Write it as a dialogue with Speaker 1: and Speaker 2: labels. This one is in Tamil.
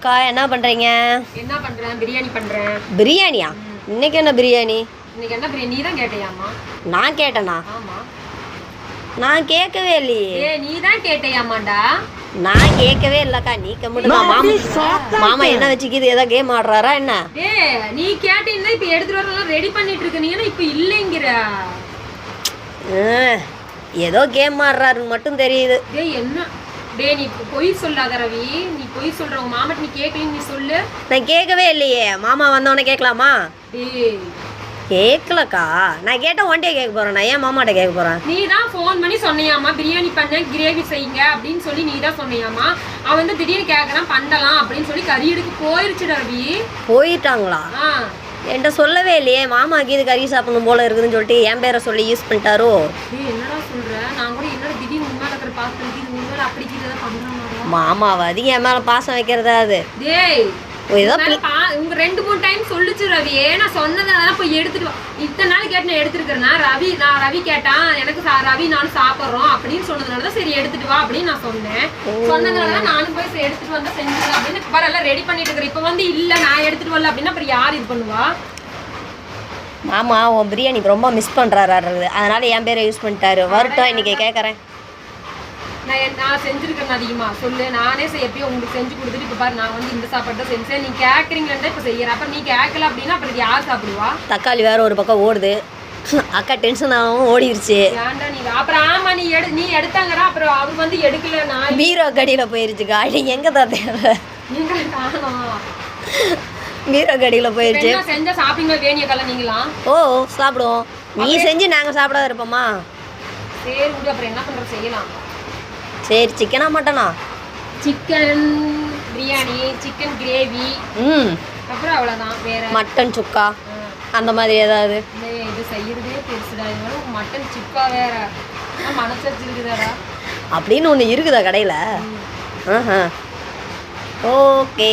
Speaker 1: அக்கா என்ன பண்ணுறீங்க?
Speaker 2: என்ன பண்ணுறேன்? பிரியாணி பண்ணுறேன்.
Speaker 1: பிரியாணியா? இன்னைக்கு என்ன பிரியாணி?
Speaker 2: இன்னைக்கு என்ன பிரியாணி? நீ தான் கேட்டையாம்மா?
Speaker 1: நான் கேட்டேனா?
Speaker 2: ஆமாம்.
Speaker 1: நான் கேட்கவே இல்லையே.
Speaker 2: நீ தான் கேட்டையாமாண்டா?
Speaker 1: நான் கேட்கவே இல்லைக்கா. நீ கம்முடுமா. மாமா என்ன வச்சுக்கிது? ஏதோ கேம் ஆடுறாரா என்ன?
Speaker 2: நீ கேட்டீங்கன்னா இப்போ எடுத்துட்டு வரலாம் ரெடி பண்ணிட்டு இருக்க. நீ என்ன இப்போ இல்லைங்கிற?
Speaker 1: ஏதோ கேம் ஆடுறாருன்னு மட்டும் தெரியுது.
Speaker 2: என்ன நீ பொய் சொல்லாத ரவி. நீ பொய் சொல்ற. உங்க மாமாட்ட நீ கேட்கலன்னு நீ சொல்லு.
Speaker 1: நான் கேட்கவே இல்லையே. மாமா வந்தவொடனே கேட்கலாமா? கேட்கலக்கா. நான் கேட்ட ஒன்டே கேட்க போறேன். நான் ஏன் மாமாட்ட கேட்க போறேன்?
Speaker 2: நீ தான் ஃபோன் பண்ணி சொன்னியாமா பிரியாணி பண்ண கிரேவி செய்யுங்க அப்படின்னு சொல்லி நீ தான் சொன்னியாமா. அவன் வந்து திடீர்னு கேட்கறான் பண்ணலாம் அப்படின்னு சொல்லி கறி எடுக்க போயிருச்சுடா ரவி.
Speaker 1: போயிட்டாங்களா? என்கிட்ட சொல்லவே இல்லையே. மாமாக்கு இது கறி சாப்பிடணும் போல இருக்குதுன்னு சொல்லிட்டு என் பேரை சொல்லி யூஸ் பண்ணிட்டாரோ.
Speaker 2: என்னடா சொல்ற? நான் கூட என்னோட திடீர்னு உண்மையில இருக்கிற பாத்திரம் இது உண்மையில அப்படி கீழே பண்றாங்க.
Speaker 1: மாமாவை அதிகம் என் மேல பாசம் வைக்கிறதா அது?
Speaker 2: உங்க 2-3 டைம் சொல்லுச்சு ரவி. நான் சொன்னதுனால போய் எடுத்துட்டு வா. இத்தனை நாள் கேட்டு நான் எடுத்துருக்கேன்னா ரவி கேட்டான் எனக்கு ரவி நானும் சாப்பிட்றோம் அப்படின்னு சொன்னதுனாலதான் சரி எடுத்துட்டு வா அப்படின்னு நான் சொன்னேன். சொன்னதுனால நானும் போய் எடுத்துட்டு வந்தா செஞ்சுக்கலாம் அப்படின்னு பாரு எல்லாம் ரெடி பண்ணிட்டு இருக்கிறேன். இப்ப வந்து இல்ல நான் எடுத்துட்டு வரல அப்படின்னா அப்புறம் யார் இது பண்ணுவா?
Speaker 1: மாமா உன் பிரியாணிக்கு ரொம்ப மிஸ் பண்றாரு. அதனால என் பேரை யூஸ் பண்ணிட்டாரு. வரட்டும் இன்னைக்கு கேட்கறேன்.
Speaker 2: நான் செஞ்சிருக்கேன் அதிகமா சொல்லு. நானே எப்பயும் உங்களுக்கு செஞ்சு கொடுத்துட்டு இப்ப பாரு நான் வந்து இந்த சாப்பாடு தான் செஞ்சேன். நீ கேட்கறீங்களா இப்ப செய்யறேன். அப்புறம் நீ கேட்கல அப்படின்னா அப்புறம் யார் சாப்பிடுவா?
Speaker 1: தக்காளி வேற ஒரு பக்கம் ஓடுது. அக்கா டென்ஷன் ஆகும் ஓடிடுச்சு.
Speaker 2: ஏன்டா நீ அப்புறம் ஆமா நீ எடுத்தாங்கடா. அப்புறம் அவர் வந்து எடுக்கல. நான்
Speaker 1: பீரோ கடியில போயிருச்சுக்கா. எங்க தான்
Speaker 2: நீங்க காணோம்.
Speaker 1: பீரோ கடியில போயிருச்சு.
Speaker 2: செஞ்சா சாப்பிடுங்க வேணியக்கல்ல நீங்களாம்.
Speaker 1: ஓ சாப்பிடுவோம். நீ செஞ்சு நாங்க சாப்பிடாத இருப்போமா?
Speaker 2: சரி விடு. அப்புறம் என்ன பண்ற செய்யலாம்.
Speaker 1: சரி சிக்கனா மட்டனா? Chicken
Speaker 2: biryani chicken gravy. அப்புறம் அவ்வளோதான். வேற
Speaker 1: மட்டன் சுக்கா அந்த மாதிரி ஏதாவது?
Speaker 2: இது செய்யறதே பெருசுடா. இது மட்டன் சுக்கா வேற மனசாச்சு இருக்குதாடா
Speaker 1: அப்படின்னு ஒன்று இருக்குதா கடையில்? ஓகே.